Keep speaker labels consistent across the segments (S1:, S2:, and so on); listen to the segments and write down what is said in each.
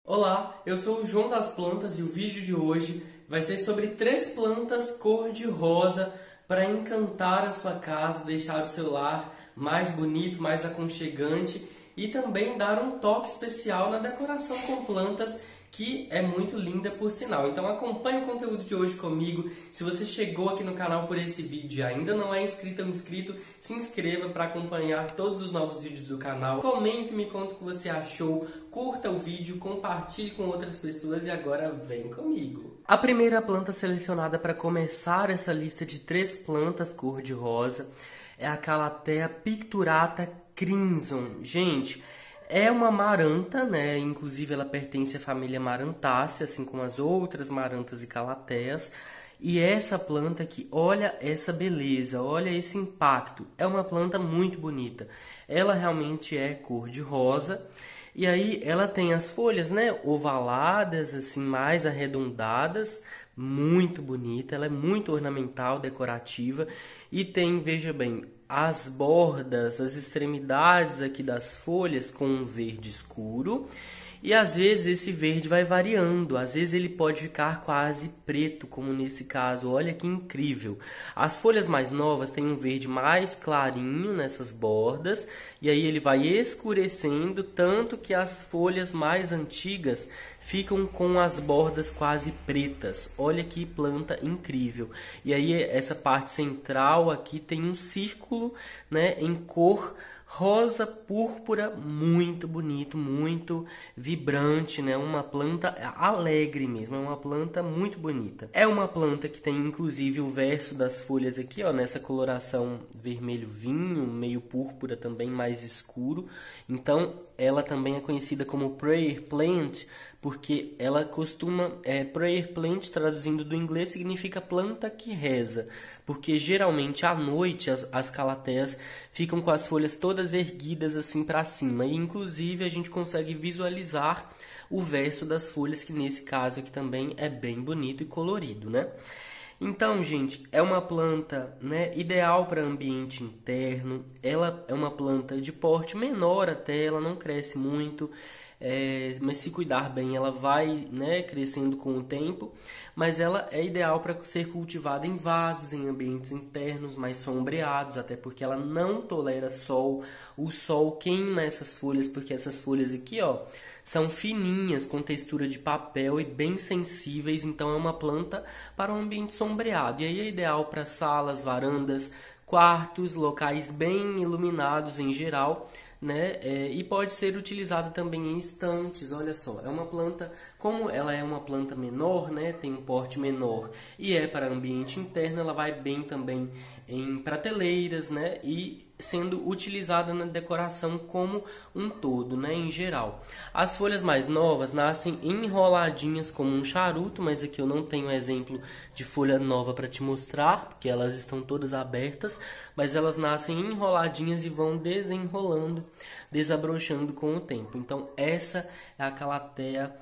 S1: Olá, eu sou o João das Plantas e o vídeo de hoje vai ser sobre 3 plantas cor-de-rosa para encantar a sua casa, deixar o seu lar mais bonito, mais aconchegante e também dar um toque especial na decoração com plantas que é muito linda por sinal. Então acompanhe o conteúdo de hoje comigo. Se você chegou aqui no canal por esse vídeo e ainda não é inscrito ou inscrito, se inscreva para acompanhar todos os novos vídeos do canal. Comente, me conta o que você achou, curta o vídeo, compartilhe com outras pessoas e agora vem comigo. A primeira planta selecionada para começar essa lista de 3 plantas cor-de-rosa é a Calathea picturata crimson. Gente, é uma maranta, né? Inclusive ela pertence à família Marantaceae, assim como as outras marantas e calatheas. E essa planta aqui, olha essa beleza, olha esse impacto. É uma planta muito bonita. Ela realmente é cor de rosa. E aí ela tem as folhas, né, ovaladas, assim, mais arredondadas, muito bonita. Ela é muito ornamental, decorativa e tem, veja bem, as bordas, as extremidades aqui das folhas com um verde escuro. E às vezes esse verde vai variando, às vezes ele pode ficar quase preto, como nesse caso. Olha que incrível! As folhas mais novas têm um verde mais clarinho nessas bordas, e aí ele vai escurecendo, tanto que as folhas mais antigas ficam com as bordas quase pretas. Olha que planta incrível! E aí essa parte central aqui tem um círculo, né, em cor rosa púrpura, muito bonito, muito vibrante, né? Uma planta alegre mesmo, é uma planta muito bonita. É uma planta que tem inclusive o verso das folhas aqui, ó, nessa coloração vermelho vinho, meio púrpura também, mais escuro. Então, ela também é conhecida como prayer plant, porque ela costuma, prayer plant, traduzindo do inglês, significa planta que reza, porque geralmente à noite as calatheias ficam com as folhas todas erguidas assim para cima, e inclusive a gente consegue visualizar o verso das folhas, que nesse caso aqui também é bem bonito e colorido, né? Então, gente, é uma planta, né, ideal para ambiente interno. Ela é uma planta de porte menor até, ela não cresce muito, mas se cuidar bem ela vai, né, crescendo com o tempo. Mas ela é ideal para ser cultivada em vasos, em ambientes internos mais sombreados, até porque ela não tolera sol. O sol queima essas folhas, porque essas folhas aqui, ó, são fininhas, com textura de papel e bem sensíveis, então é uma planta para um ambiente sombreado. E aí é ideal para salas, varandas, quartos, locais bem iluminados em geral, né? E pode ser utilizada também em estantes. Olha só, é uma planta, como ela é uma planta menor, né? Tem um porte menor e é para ambiente interno, ela vai bem também em prateleiras, né? E sendo utilizada na decoração como um todo, né, em geral. As folhas mais novas nascem enroladinhas como um charuto, mas aqui eu não tenho exemplo de folha nova para te mostrar, porque elas estão todas abertas, mas elas nascem enroladinhas e vão desenrolando, desabrochando com o tempo. Então essa é a Calathea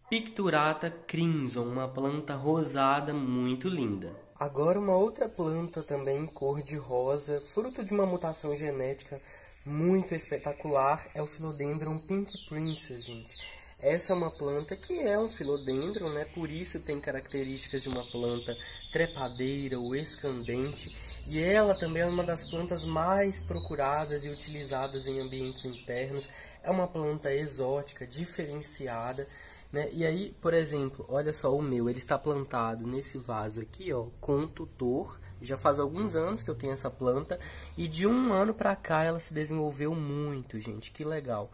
S1: picturata crimson, uma planta rosada muito linda. Agora uma outra planta também cor de rosa, fruto de uma mutação genética muito espetacular, é o Philodendron Pink Princess, gente. Essa é uma planta que é um filodendron, né? Por isso tem características de uma planta trepadeira ou escandente. E ela também é uma das plantas mais procuradas e utilizadas em ambientes internos. É uma planta exótica, diferenciada, né? E aí, por exemplo, olha só o meu, ele está plantado nesse vaso aqui, ó, com tutor. Já faz alguns anos que eu tenho essa planta e de um ano pra cá ela se desenvolveu muito, gente, que legal.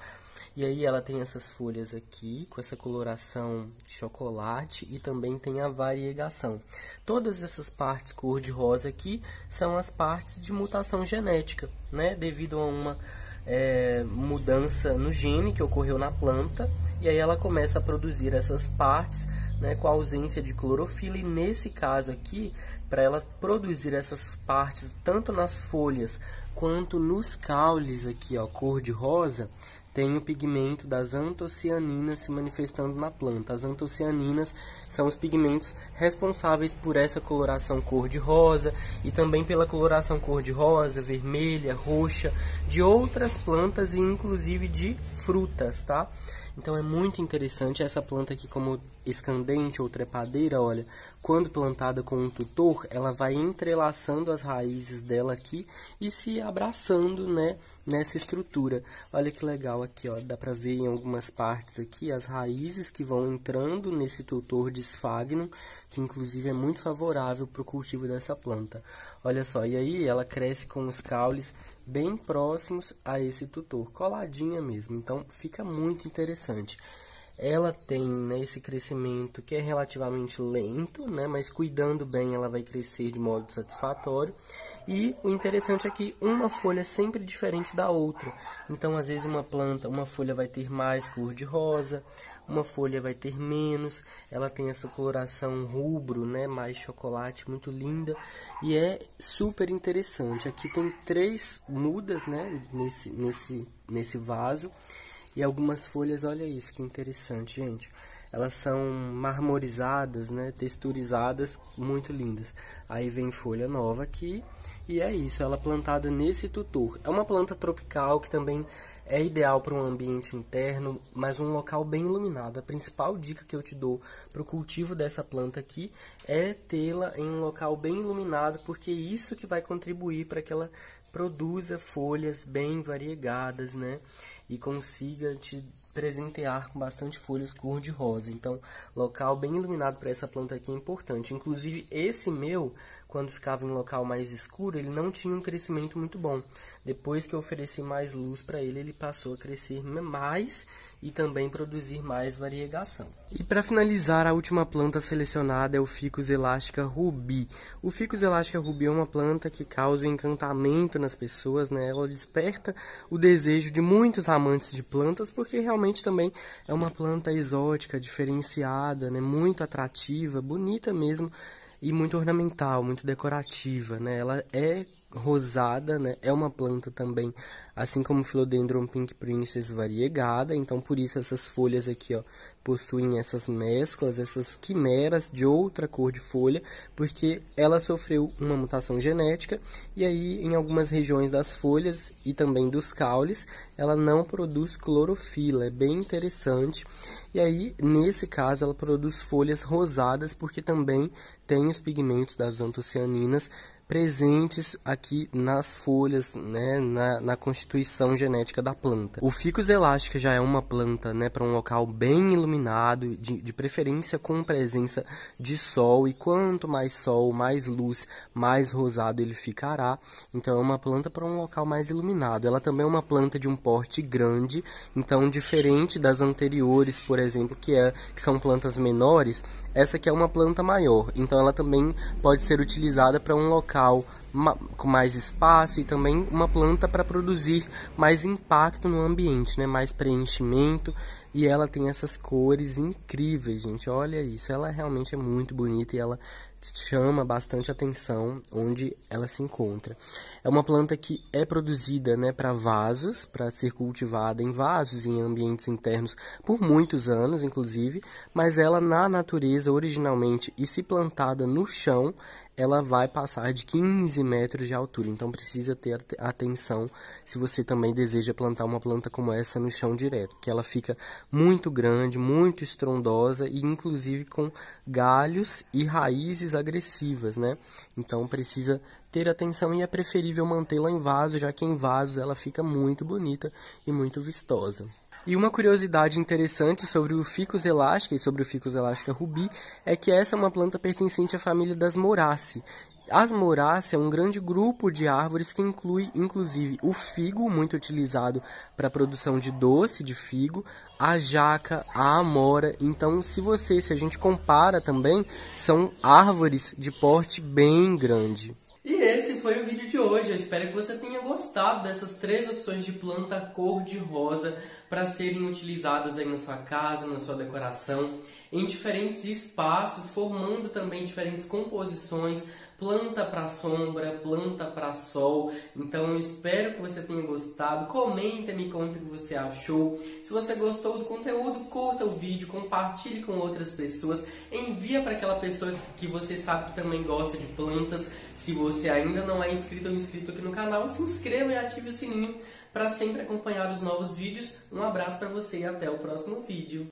S1: E aí ela tem essas folhas aqui, com essa coloração de chocolate, e também tem a variegação. Todas essas partes cor-de-rosa aqui são as partes de mutação genética, né? Devido a uma mudança no gene que ocorreu na planta, e aí ela começa a produzir essas partes, né, com a ausência de clorofila. E nesse caso aqui, para ela produzir essas partes tanto nas folhas quanto nos caules aqui, ó, cor de rosa, tem o pigmento das antocianinas se manifestando na planta. As antocianinas são os pigmentos responsáveis por essa coloração cor-de-rosa e também pela coloração cor-de-rosa, vermelha, roxa, de outras plantas e inclusive de frutas, tá? Então é muito interessante essa planta aqui como escandente ou trepadeira, olha, quando plantada com um tutor, ela vai entrelaçando as raízes dela aqui e se abraçando, né, nessa estrutura. Olha que legal aqui, ó, dá pra ver em algumas partes aqui as raízes que vão entrando nesse tutor de Sphagnum, que inclusive é muito favorável para o cultivo dessa planta. Olha só, e aí ela cresce com os caules bem próximos a esse tutor, coladinha mesmo, então fica muito interessante. Ela tem, né, esse crescimento que é relativamente lento, né, mas cuidando bem ela vai crescer de modo satisfatório. E o interessante é que uma folha é sempre diferente da outra. Então, às vezes uma folha vai ter mais cor de rosa, uma folha vai ter menos. Ela tem essa coloração rubro, né, mais chocolate, muito linda. E é super interessante. Aqui tem 3 mudas, né, nesse vaso. E algumas folhas, olha isso, que interessante, gente. Elas são marmorizadas, né, texturizadas, muito lindas. Aí vem folha nova aqui, e é isso, ela plantada nesse tutor. É uma planta tropical que também é ideal para um ambiente interno, mas um local bem iluminado. A principal dica que eu te dou para o cultivo dessa planta aqui é tê-la em um local bem iluminado, porque é isso que vai contribuir para que ela produza folhas bem variegadas, né? E consiga te presentear com bastante folhas cor-de-rosa. Então, local bem iluminado para essa planta aqui é importante. Inclusive, esse meu, quando ficava em local mais escuro, ele não tinha um crescimento muito bom. Depois que eu ofereci mais luz para ele, ele passou a crescer mais e também produzir mais variegação. E para finalizar, a última planta selecionada é o Ficus elastica rubi. O Ficus elastica rubi é uma planta que causa um encantamento nas pessoas, né? Ela desperta o desejo de muitos amantes de plantas, porque realmente também é uma planta exótica, diferenciada, né? Muito atrativa, bonita mesmo, e muito ornamental, muito decorativa, né? Ela é rosada, né? É uma planta também, assim como o Philodendron Pink Princess, variegada, então por isso essas folhas aqui, ó, possuem essas mesclas, essas quimeras de outra cor de folha, porque ela sofreu uma mutação genética, e aí em algumas regiões das folhas e também dos caules, ela não produz clorofila, é bem interessante. E aí, nesse caso, ela produz folhas rosadas, porque também tem os pigmentos das antocianinas presentes aqui nas folhas, né, na constituição genética da planta. O Ficus elastica já é uma planta, né, para um local bem iluminado, de preferência com presença de sol, e quanto mais sol, mais luz, mais rosado ele ficará. Então é uma planta para um local mais iluminado. Ela também é uma planta de um porte grande, então diferente das anteriores, por exemplo, que são plantas menores, essa aqui é uma planta maior, então ela também pode ser utilizada para um local com mais espaço, e também uma planta para produzir mais impacto no ambiente, né? Mais preenchimento. E ela tem essas cores incríveis, gente, olha isso, ela realmente é muito bonita e ela chama bastante atenção onde ela se encontra. É uma planta que é produzida, né, para vasos, para ser cultivada em vasos, em ambientes internos por muitos anos, inclusive, mas ela na natureza originalmente, e se plantada no chão, ela vai passar de 15 metros de altura, então precisa ter atenção se você também deseja plantar uma planta como essa no chão direto, que ela fica muito grande, muito estrondosa e inclusive com galhos e raízes agressivas, né? Então precisa ter atenção, e é preferível mantê-la em vaso, já que em vasos ela fica muito bonita e muito vistosa. E uma curiosidade interessante sobre o Ficus elastica e sobre o Ficus elastica rubi é que essa é uma planta pertencente à família das Moraceae. As Moraceae é um grande grupo de árvores que inclui, inclusive, o figo, muito utilizado para a produção de doce de figo, a jaca, a amora. Então, se a gente compara também, são árvores de porte bem grande. E esse foi o vídeo de hoje. Eu espero que você tenha gostado dessas 3 opções de planta cor-de-rosa para serem utilizadas aí na sua casa, na sua decoração, em diferentes espaços, formando também diferentes composições, planta para sombra, planta para sol. Então eu espero que você tenha gostado. Comenta, me conta o que você achou. Se você gostou do conteúdo, curta o vídeo, compartilhe com outras pessoas, envia para aquela pessoa que você sabe que também gosta de plantas. Se você ainda não é inscrito ou inscrito aqui no canal, se inscreva e ative o sininho para sempre acompanhar os novos vídeos. Um abraço para você e até o próximo vídeo.